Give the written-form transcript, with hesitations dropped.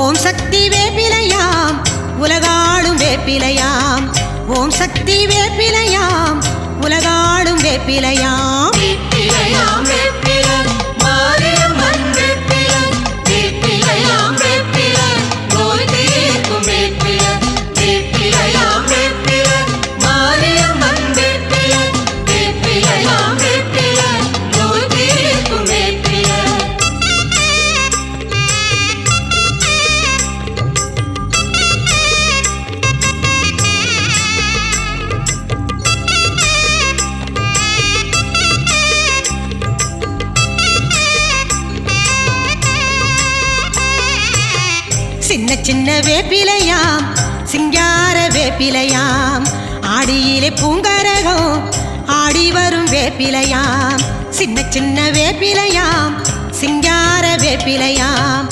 ஓம் சக்தி வேப்பிலையாம் உலகாளும் வேப்பிலையாம். ஓம் சக்தி வேப்பிலையாம் உலகாளும் வேப்பிலையாம். வேப்பிலையாம் வேப்பில மாரியம்மன் வேப்பில வேப்பிலையாம் வேப்பில நோய் தீர்க்கும் வேப்பில வேப்பிலையாம் வேப்பில மாரியம்மன் வேப்பில வேப்பிலையாம் வேப்பில நோய் தீர்க்கும் வேப்பில. சின்ன சின்ன வேப்பிலையாம் சிங்கார வேப்பிலையாம். ஆடியிலே பூங்கரகம் ஆடி வரும் வேப்பிலையாம். சின்ன சின்ன வேப்பிலையாம் சிங்கார வேப்பிலையாம்.